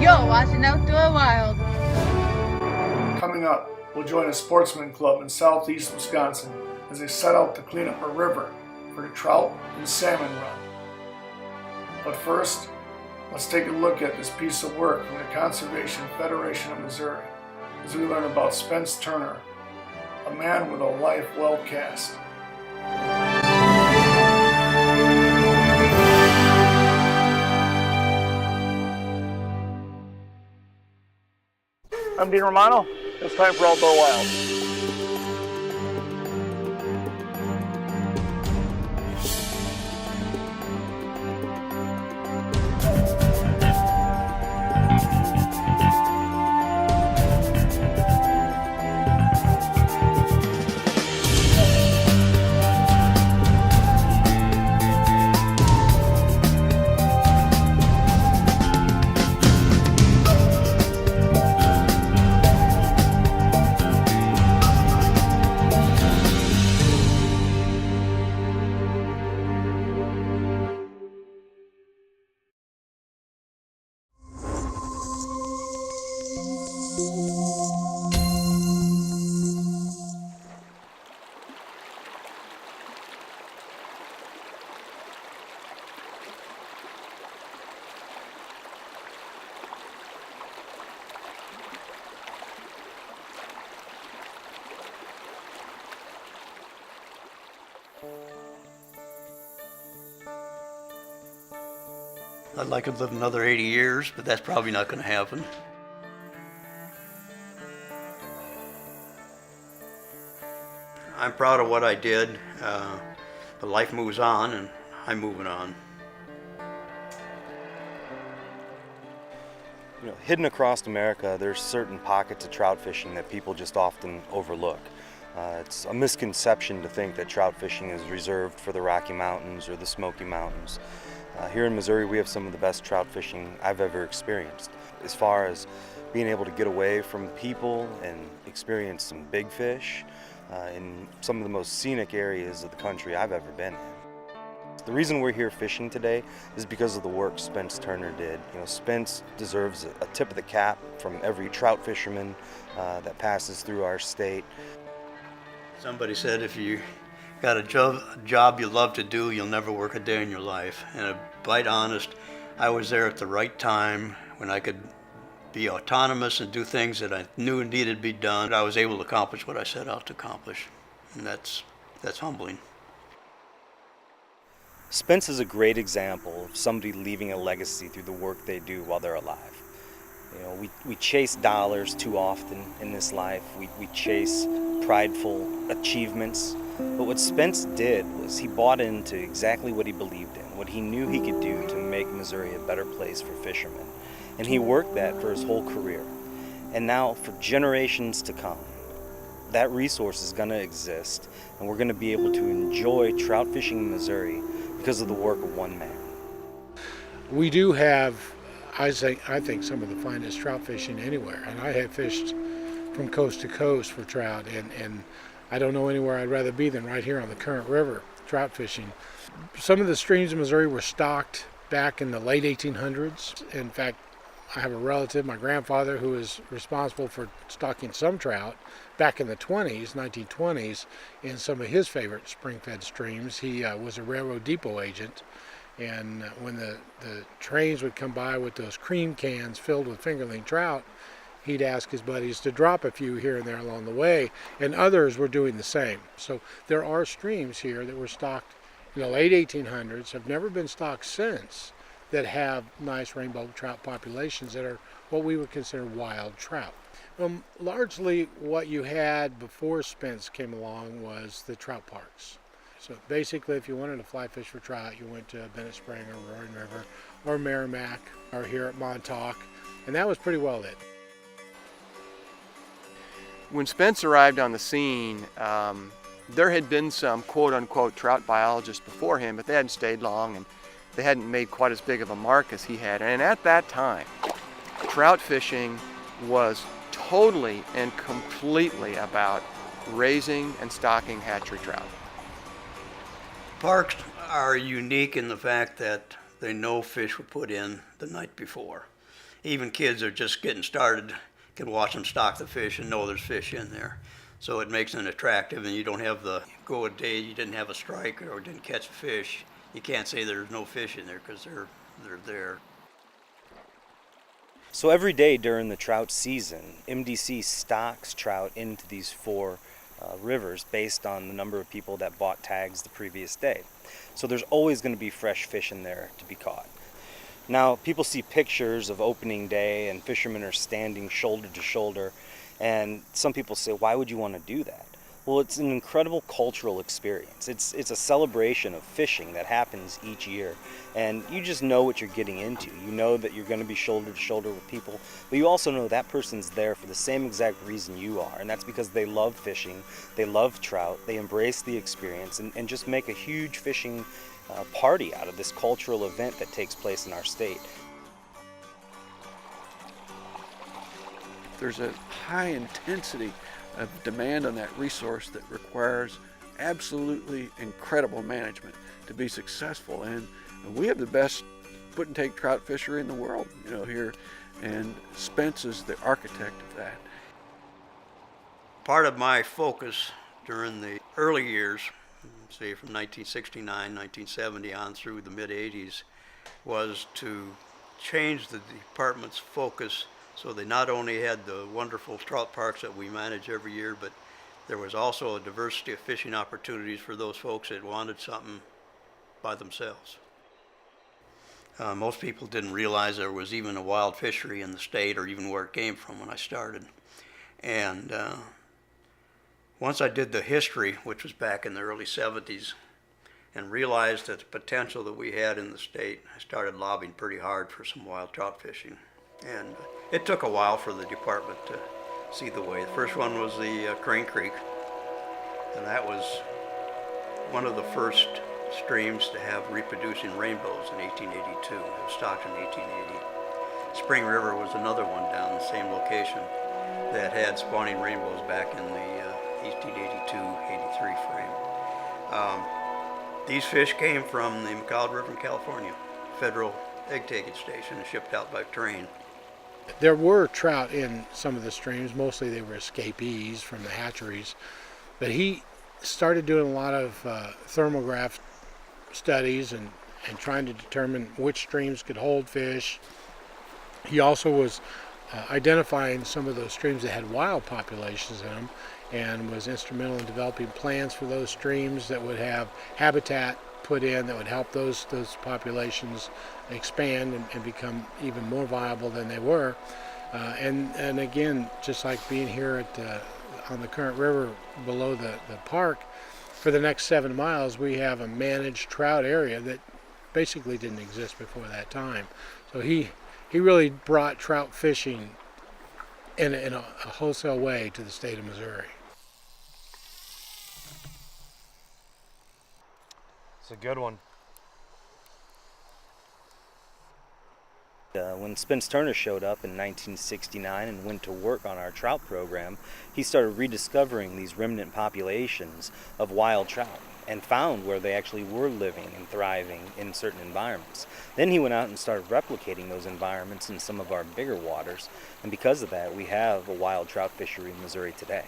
You're watching Outdoor Wild. Coming up, we'll join a sportsman club in southeast Wisconsin as they set out to clean up a river for the trout and salmon run. But first, let's take a look at this piece of work from the Conservation Federation of Missouri as we learn about Spence Turner, a man with a life well cast. I'm Dean Romano. It's time for Outdoor Wild. I'd like to live another 80 years, but that's probably not going to happen. I'm proud of what I did, but life moves on and I'm moving on. You know, hidden across America, there's certain pockets of trout fishing that people just often overlook. It's a misconception to think that trout fishing is reserved for the Rocky Mountains or the Smoky Mountains. Here in Missouri, we have some of the best trout fishing I've ever experienced. As far as being able to get away from people and experience some big fish in some of the most scenic areas of the country I've ever been in. The reason we're here fishing today is because of the work Spence Turner did. You know, Spence deserves a tip of the cap from every trout fisherman that passes through our state. Somebody said if you got a job you love to do, you'll never work a day in your life. And to be quite honest, I was there at the right time when I could be autonomous and do things that I knew needed to be done. I was able to accomplish what I set out to accomplish, and that's humbling. Spence is a great example of somebody leaving a legacy through the work they do while they're alive. You know, we chase dollars too often in this life. We chase prideful achievements. But what Spence did was he bought into exactly what he believed in, what he knew he could do to make Missouri a better place for fishermen. And he worked that for his whole career. And now, for generations to come, that resource is going to exist, and we're going to be able to enjoy trout fishing in Missouri because of the work of one man. We do have, I think some of the finest trout fishing anywhere, and I have fished from coast to coast for trout, and I don't know anywhere I'd rather be than right here on the Current River, trout fishing. Some of the streams in Missouri were stocked back in the late 1800s. In fact, I have a relative, my grandfather, who is responsible for stocking some trout back in the 1920s, in some of his favorite spring-fed streams. He was a railroad depot agent, and when the trains would come by with those cream cans filled with fingerling trout, he'd ask his buddies to drop a few here and there along the way, and others were doing the same. So there are streams here that were stocked in the late 1800s, have never been stocked since, that have nice rainbow trout populations that are what we would consider wild trout. Largely what you had before Spence came along was the trout parks. So basically, if you wanted to fly fish for trout, you went to Bennett Spring or Roaring River or Merrimack or here at Montauk, and that was pretty well lit. When Spence arrived on the scene, there had been some quote-unquote trout biologists before him, but they hadn't stayed long and they hadn't made quite as big of a mark as he had. And at that time, trout fishing was totally and completely about raising and stocking hatchery trout. Parks are unique in the fact that they know fish were put in the night before. Even kids that are just getting started can watch them stock the fish and know there's fish in there. So it makes it attractive, and you don't have the go a day you didn't have a strike or didn't catch a fish. You can't say there's no fish in there because they're there. So every day during the trout season, MDC stocks trout into these four rivers based on the number of people that bought tags the previous day. So there's always going to be fresh fish in there to be caught. Now, people see pictures of opening day and fishermen are standing shoulder to shoulder, and some people say, why would you want to do that? Well, it's an incredible cultural experience. It's a celebration of fishing that happens each year, and you just know what you're getting into. You know that you're going to be shoulder to shoulder with people, but you also know that person's there for the same exact reason you are, and that's because they love fishing, they love trout, they embrace the experience, and just make a huge fishing party out of this cultural event that takes place in our state. There's a high intensity of demand on that resource that requires absolutely incredible management to be successful. And we have the best put and take trout fishery in the world, here, and Spence is the architect of that. Part of my focus during the early years, say from 1969, 1970 on through the mid-80s, was to change the department's focus so they not only had the wonderful trout parks that we manage every year, but there was also a diversity of fishing opportunities for those folks that wanted something by themselves. Most people didn't realize there was even a wild fishery in the state or even where it came from when I started. And once I did the history, which was back in the early 70s, and realized that the potential that we had in the state, I started lobbying pretty hard for some wild trout fishing. And it took a while for the department to see the way. The first one was the Crane Creek, and that was one of the first streams to have reproducing rainbows in 1882. It was stocked in 1880. Spring River was another one down the same location that had spawning rainbows back in the 1882-83 frame. These fish came from the McCloud River in California, federal egg taking station, and shipped out by train. There were trout in some of the streams. Mostly they were escapees from the hatcheries. But he started doing a lot of thermograph studies and trying to determine which streams could hold fish. He also was identifying some of those streams that had wild populations in them, and was instrumental in developing plans for those streams that would have habitat put in that would help those populations expand and become even more viable than they were. And again, just like being here on the Current River below the park, for the next 7 miles we have a managed trout area that basically didn't exist before that time. So he really brought trout fishing in a wholesale way to the state of Missouri. It's a good one. When Spence Turner showed up in 1969 and went to work on our trout program, he started rediscovering these remnant populations of wild trout and found where they actually were living and thriving in certain environments. Then he went out and started replicating those environments in some of our bigger waters, and because of that, we have a wild trout fishery in Missouri today.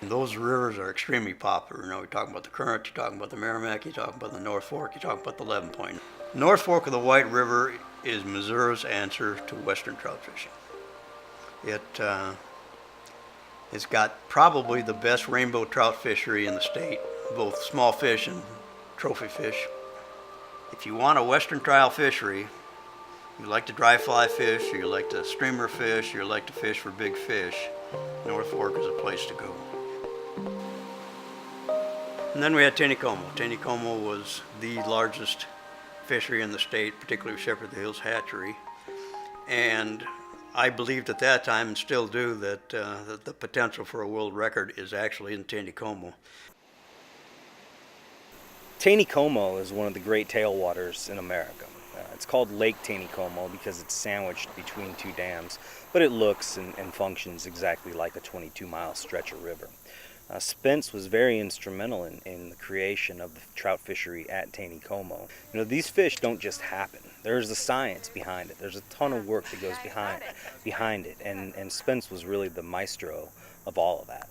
Those rivers are extremely popular. You're talking about the Current, you're talking about the Merrimack, you're talking about the North Fork, you're talking about the 11 Point. North Fork of the White River is Missouri's answer to western trout fishing. It's got probably the best rainbow trout fishery in the state, both small fish and trophy fish. If you want a western trout fishery, you like to dry fly fish, or you like to streamer fish, or you like to fish for big fish, North Fork is a place to go. And then we had Taneycomo. Taneycomo was the largest fishery in the state, particularly Shepherd of the Hills hatchery. And I believed at that time, and still do, that the potential for a world record is actually in Taneycomo. Taneycomo is one of the great tailwaters in America. It's called Lake Taneycomo because it's sandwiched between two dams, but it looks and functions exactly like a 22-mile stretch of river. Spence was very instrumental in the creation of the trout fishery at Taneycomo. These fish don't just happen. There's the science behind it. There's a ton of work that goes behind it, and Spence was really the maestro of all of that.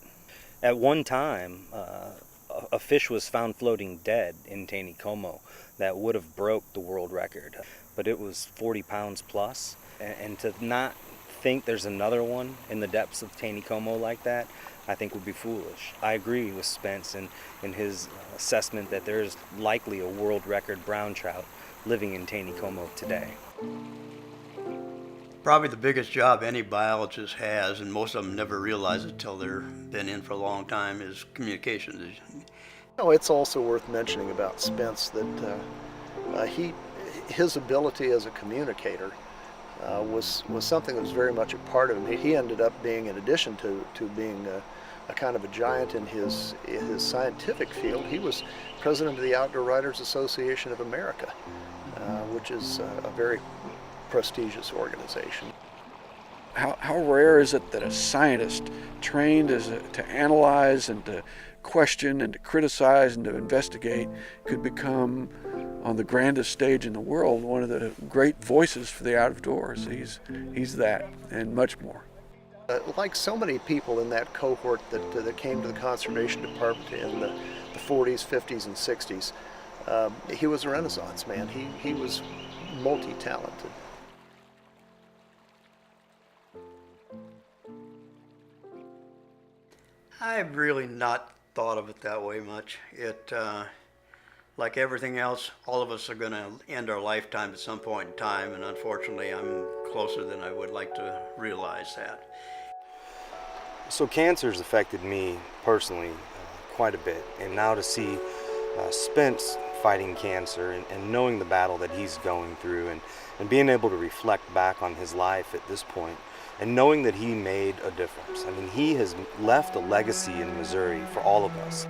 At one time, a fish was found floating dead in Taneycomo that would have broke the world record, but it was 40 pounds plus, and to not think there's another one in the depths of Taneycomo like that, I think would be foolish. I agree with Spence in his assessment that there's likely a world record brown trout living in Taneycomo today. Probably the biggest job any biologist has, and most of them never realize it till they've been in for a long time, is communication. Oh, it's also worth mentioning about Spence that his ability as a communicator was something that was very much a part of him. He ended up being, in addition to being a kind of a giant in his scientific field, he was president of the Outdoor Writers Association of America, which is a very prestigious organization. How rare is it that a scientist trained to analyze and to question and to criticize and to investigate could become, on the grandest stage in the world, one of the great voices for the outdoors? He's that and much more. Like so many people in that cohort that came to the Conservation Department in the 40s, 50s, and 60s, he was a Renaissance man. He was multi-talented. I've really not thought of it that way much. Like everything else, all of us are going to end our lifetime at some point in time, and unfortunately I'm closer than I would like to realize that. So cancer's affected me personally quite a bit, and now to see Spence fighting cancer and knowing the battle that he's going through and being able to reflect back on his life at this point and knowing that he made a difference. I mean, he has left a legacy in Missouri for all of us.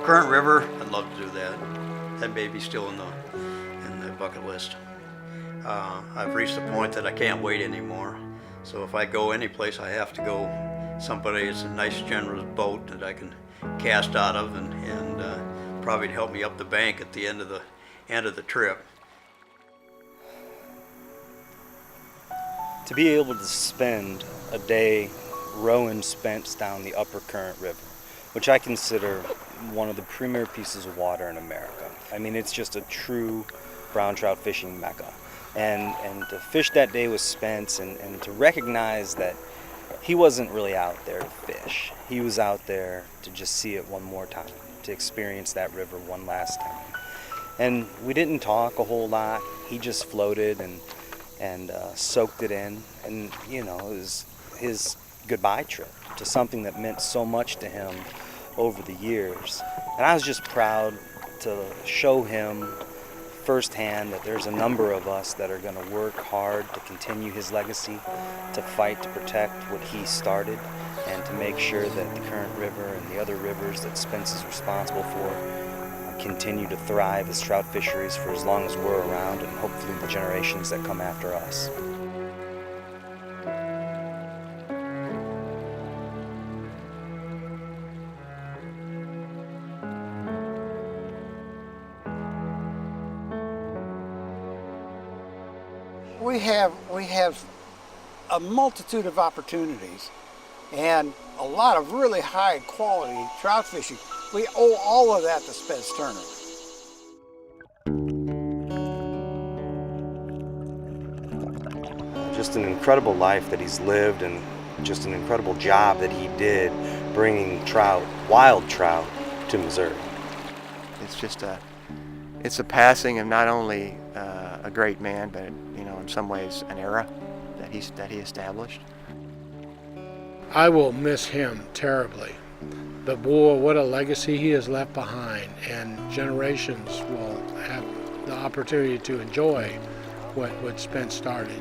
Current River, I'd love to do that. That may be still in the bucket list. I've reached the point that I can't wait anymore. So if I go any place, I have to go someplace. It's a nice, generous boat that I can cast out of, and probably help me up the bank at the end of the trip. To be able to spend a day rowing Spence down the Upper Current River, which I consider one of the premier pieces of water in America. I mean, it's just a true brown trout fishing mecca. And to fish that day with Spence and to recognize that he wasn't really out there to fish. He was out there to just see it one more time, to experience that river one last time. And we didn't talk a whole lot. He just floated and soaked it in. And, you know, it was his goodbye trip to something that meant so much to him over the years. And I was just proud to show him firsthand that there's a number of us that are going to work hard to continue his legacy, to fight to protect what he started, and to make sure that the Current River and the other rivers that Spence is responsible for continue to thrive as trout fisheries for as long as we're around, and hopefully the generations that come after us. We have a multitude of opportunities and a lot of really high quality trout fishing. We owe all of that to Spence Turner. Just an incredible life that he's lived, and just an incredible job that he did bringing trout, wild trout, to Missouri. It's a passing of not only a great man, but in some ways an era that he established. I will miss him terribly, but boy, what a legacy he has left behind, and generations will have the opportunity to enjoy what Spence started.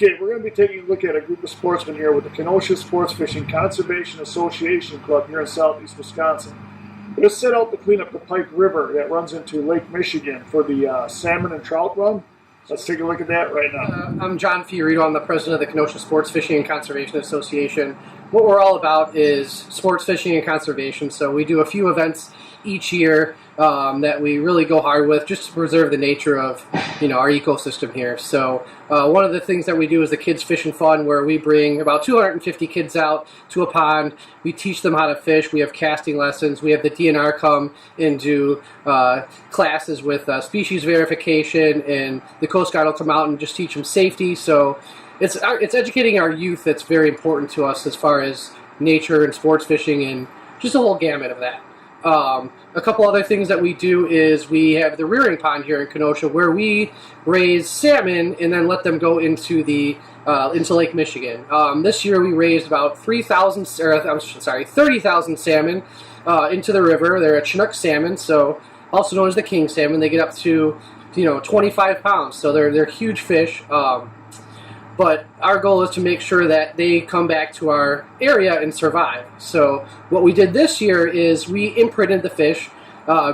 Okay, we're going to be taking a look at a group of sportsmen here with the Kenosha Sports Fishing Conservation Association Club here in southeast Wisconsin. We're going to set out to clean up the Pike River that runs into Lake Michigan for the salmon and trout run. Let's take a look at that right now. I'm John Fiorito. I'm the president of the Kenosha Sports Fishing and Conservation Association. What we're all about is sports fishing and conservation. So we do a few events each year that we really go hard with, just to preserve the nature of our ecosystem here. So one of the things that we do is the Kids Fish and Fun, where we bring about 250 kids out to a pond. We teach them how to fish. We have casting lessons. We have the DRR come and do classes with species verification, and the Coast Guard will come out and just teach them safety. So it's educating our youth that's very important to us as far as nature and sports fishing and just a whole gamut of that. A couple other things that we do is we have the rearing pond here in Kenosha, where we raise salmon and then let them go into the into Lake Michigan. This year we raised about 30,000 salmon into the river. They're a Chinook salmon, so also known as the king salmon. They get up to 25 pounds, so they're huge fish. But our goal is to make sure that they come back to our area and survive. So what we did this year is we imprinted the fish,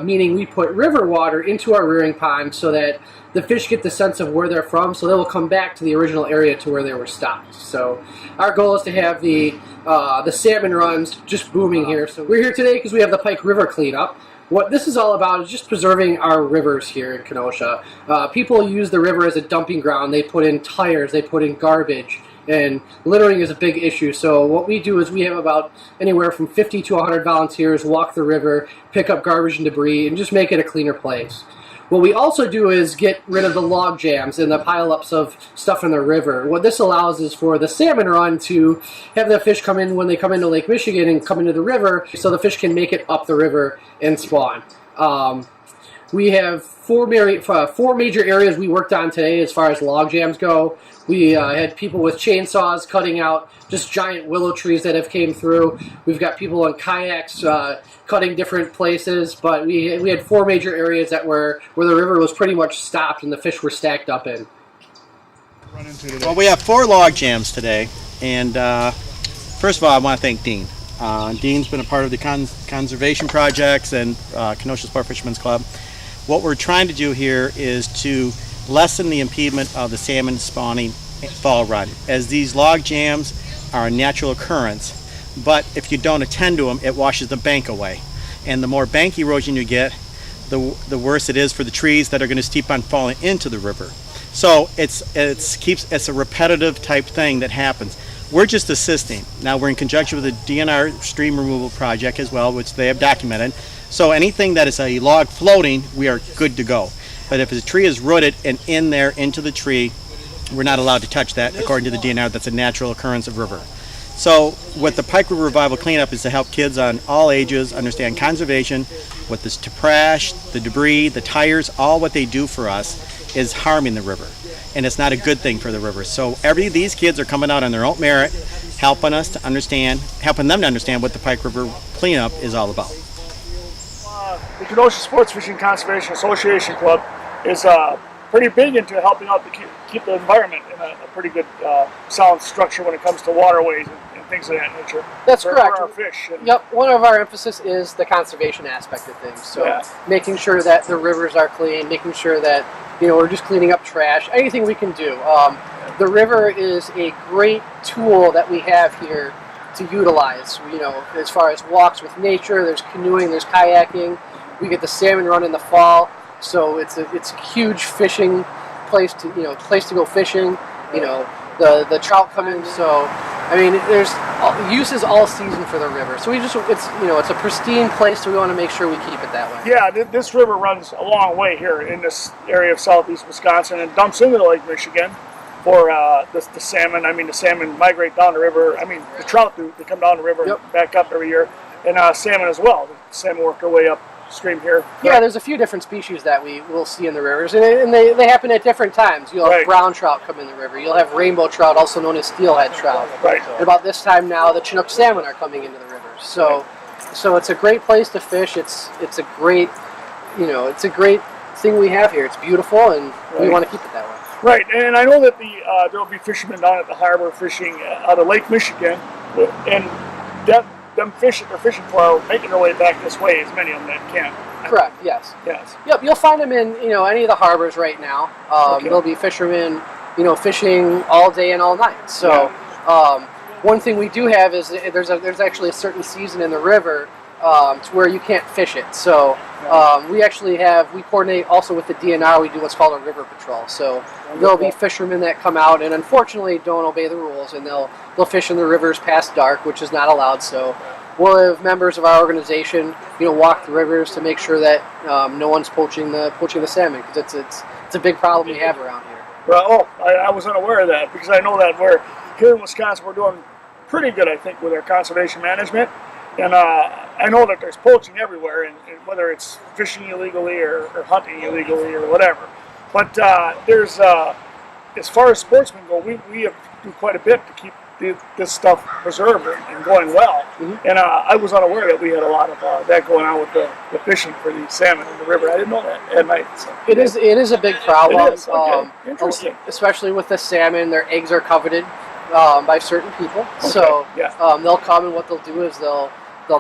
meaning we put river water into our rearing pond so that the fish get the sense of where they're from, so they will come back to the original area to where they were stocked. So our goal is to have the salmon runs just booming here. So we're here today because we have the Pike River cleanup. What this is all about is just preserving our rivers here in Kenosha. People use the river as a dumping ground. They put in tires, they put in garbage, and littering is a big issue. So what we do is we have about anywhere from 50 to 100 volunteers walk the river, pick up garbage and debris, and just make it a cleaner place. What we also do is get rid of the log jams and the pileups of stuff in the river. What this allows is for the salmon run to have the fish come in when they come into Lake Michigan and come into the river, so the fish can make it up the river and spawn. We have four major areas we worked on today as far as log jams go. We had people with chainsaws cutting out just giant willow trees that have came through. We've got people on kayaks cutting different places, but we had four major areas that where the river was pretty much stopped and the fish were stacked up in. Well, we have 4 log jams today, and first of all, I want to thank Dean. Dean's been a part of the conservation projects and Kenosha Sport Fishermen's Club. What we're trying to do here is to lessen the impediment of the salmon spawning fall run, as these log jams are a natural occurrence, but if you don't attend to them, it washes the bank away, and the more bank erosion you get, the worse it is for the trees that are going to keep on falling into the river. So it's a repetitive type thing that happens. We're just assisting. Now we're in conjunction with the DNR stream removal project as well, which they have documented. So anything that is a log floating, we are good to go. But if a tree is rooted and in there into the tree, we're not allowed to touch that. According to the DNR, that's a natural occurrence of river. So what the Pike River Revival Cleanup is to help kids on all ages understand conservation, what this trash, the debris, the tires, all what they do for us is harming the river. And it's not a good thing for the river. So these kids are coming out on their own merit, helping them to understand what the Pike River Cleanup is all about. The Kenosha Sports Fishing Conservation Association Club is pretty big into helping out to keep the environment in a pretty good sound structure when it comes to waterways and things of that nature. That's correct. For our fish. Yep, one of our emphasis is the conservation aspect of things. So making sure that the rivers are clean, making sure that we're just cleaning up trash, anything we can do. The river is a great tool that we have here to utilize, as far as walks with nature. There's canoeing, there's kayaking. We get the salmon run in the fall, so it's a huge fishing place to go fishing. The trout come in, so I mean there's uses all season for the river. So it's a pristine place, so we want to make sure we keep it that way. Yeah, this river runs a long way here in this area of southeast Wisconsin and dumps into Lake Michigan for the salmon. I mean, the salmon migrate down the river. I mean, the trout do. They come down the river and back up every year, and salmon as well. The salmon work their way upstream here. Yeah, there's a few different species that we will see in the rivers, and they happen at different times. You'll have brown trout come in the river. You'll have rainbow trout, also known as steelhead trout. Right. And about this time now, the Chinook salmon are coming into the rivers. So it's a great place to fish. It's a great thing we have here. It's beautiful, and we want to keep it that way. Right, and I know that there will be fishermen down at the harbor fishing out of Lake Michigan, and them fish that they're fishing for are making their way back this way, as many of them that can. Correct. Yes. Yes. Yep. You'll find them in any of the harbors right now. Okay. There'll be fishermen fishing all day and all night. So one thing we do have is there's actually a certain season in the river to where you can't fish it. So we coordinate also with the DNR. We do what's called a river patrol. So there'll be fishermen that come out and unfortunately don't obey the rules, and they'll fish in the rivers past dark, which is not allowed. So we'll have members of our organization walk the rivers to make sure that no one's poaching the salmon, because it's a big problem we have around here. Well, I was unaware of that, because I know that we're here in Wisconsin, we're doing pretty good, I think, with our conservation management. And I know that there's poaching everywhere, and whether it's fishing illegally or hunting illegally or whatever. But there's, as far as sportsmen go, we have to do quite a bit to keep this stuff preserved and going well. Mm-hmm. And I was unaware that we had a lot of that going on with the fishing for the salmon in the river. I didn't know that at night. So. It is a big problem. It is. Okay. Interesting. Especially with the salmon, their eggs are coveted by certain people. Okay. So they'll come, and what they'll do is they'll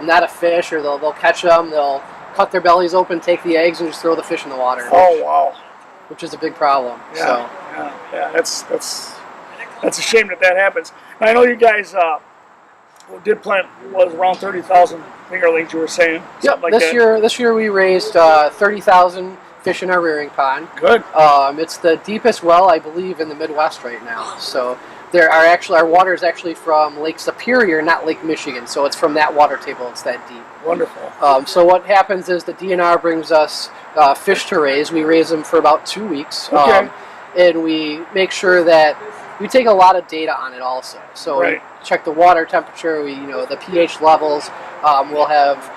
net a fish, or they'll catch them. They'll cut their bellies open, take the eggs, and just throw the fish in the water. Oh wow! Which is a big problem. Yeah. That's a shame that happens. I know you guys did plant around 30,000 fingerlings. You were saying. Yep. Like this year we raised 30,000 fish in our rearing pond. Good. It's the deepest well, I believe, in the Midwest right now. So our water is actually from Lake Superior, not Lake Michigan. So it's from that water table. It's that deep. Wonderful. So what happens is the DNR brings us fish to raise. We raise them for about 2 weeks. Okay. And we make sure that we take a lot of data on it also. So we check the water temperature, the pH levels. We'll have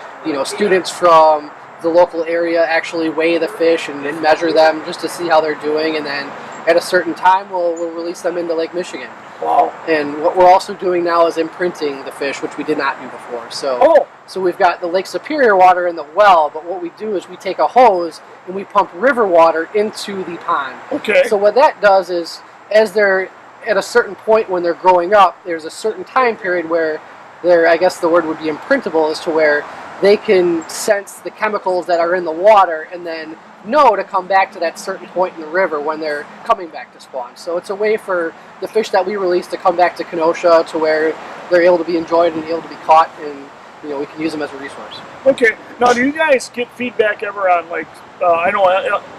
students from the local area actually weigh the fish and measure them just to see how they're doing, and then at a certain time we'll release them into Lake Michigan. Wow. And what we're also doing now is imprinting the fish, which we did not do before. So we've got the Lake Superior water in the well, but what we do is we take a hose and we pump river water into the pond. Okay. So what that does is, as they're at a certain point when they're growing up, there's a certain time period where I guess the word would be imprintable, as to where they can sense the chemicals that are in the water and then know to come back to that certain point in the river when they're coming back to spawn. So it's a way for the fish that we release to come back to Kenosha, to where they're able to be enjoyed and able to be caught, and we can use them as a resource. Okay. Now, do you guys get feedback ever on, like, I know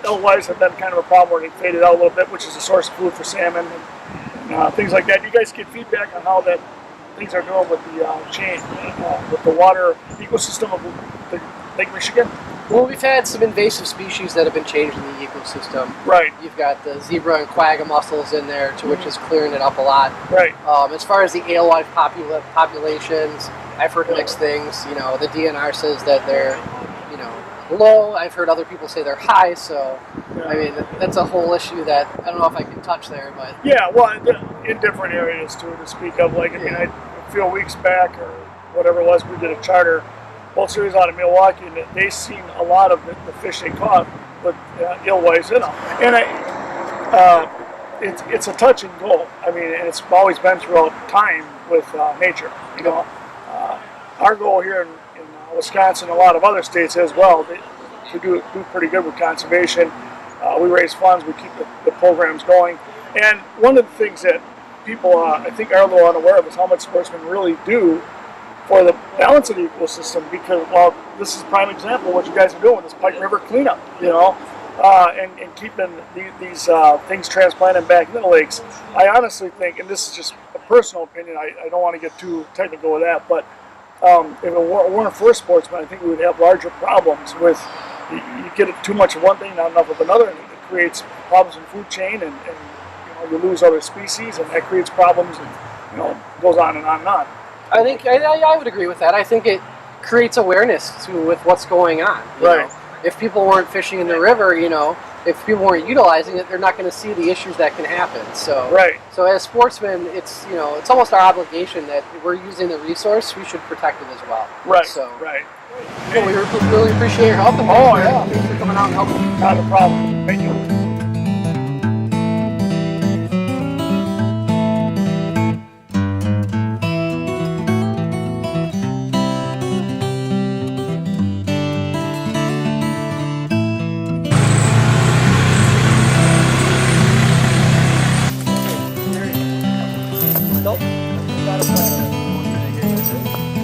alewives have been kind of a problem where they faded out a little bit, which is a source of food for salmon and things like that. Do you guys get feedback on how that things are doing with the change, with the water ecosystem of Lake Michigan? Well, we've had some invasive species that have been changed in the ecosystem. Right. You've got the zebra and quagga mussels in there, which is clearing it up a lot. Right. As far as the alewife populations, I've heard mixed things. The DNR says that they're, low. I've heard other people say they're high. So, I mean, that's a whole issue that I don't know if I can touch there, but yeah, well, in different areas too, to speak of. Like, I mean, a few weeks back or whatever it was, we did a charter boat series out of Milwaukee, and they seen a lot of the fish they caught with alewives in them, and it's a touch and go. I mean, and it's always been throughout time with nature. Our goal here in Wisconsin, a lot of other states as well, to do pretty good with conservation. We raise funds, we keep the programs going, and one of the things that people I think are a little unaware of is how much sportsmen really do for the balance of the ecosystem, because, well, this is a prime example of what you guys are doing, this Pike River cleanup, and keeping these things transplanted back into the lakes. I honestly think, and this is just a personal opinion, I don't want to get too technical with that, but if it weren't for sportsmen, I think we would have larger problems with, you get too much of one thing, not enough of another, and it creates problems in food chain, and you lose other species, and that creates problems, and goes on and on and on. I think I would agree with that. I think it creates awareness with what's going on. Right. If people weren't fishing in the river, if people weren't utilizing it, they're not going to see the issues that can happen. So, So as sportsmen, it's it's almost our obligation that if we're using the resource, we should protect it as well. Right. So, Well, we really appreciate your help. Thanks for coming out and helping. Not a problem. Thank you.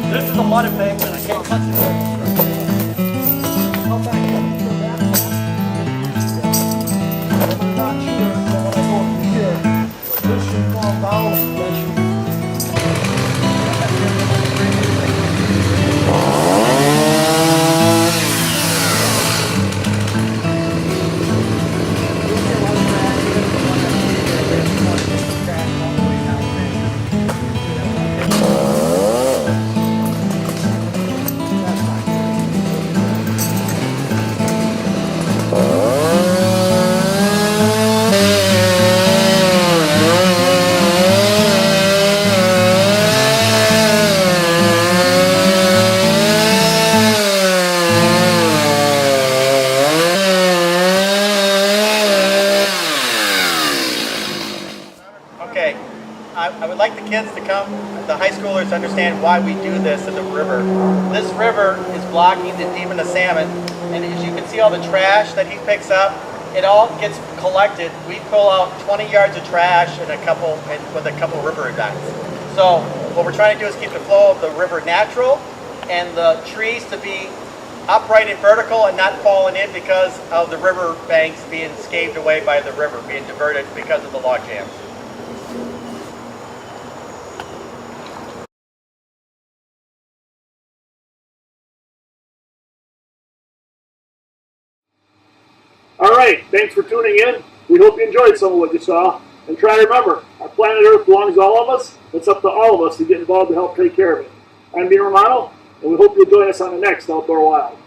This is a lot of embankment. I can't touch it. I would like the kids to come, the high schoolers, to understand why we do this in the river. This river is blocking the demon of salmon, and as you can see all the trash that he picks up, it all gets collected. We pull out 20 yards of trash with a couple river events. So what we're trying to do is keep the flow of the river natural and the trees to be upright and vertical and not falling in because of the river banks being scaved away by the river, being diverted because of the log jams. All right, thanks for tuning in. We hope you enjoyed some of what you saw. And try to remember, our planet Earth belongs to all of us. It's up to all of us to get involved to help take care of it. I'm Dean Romano, and we hope you'll join us on the next Outdoor Wild.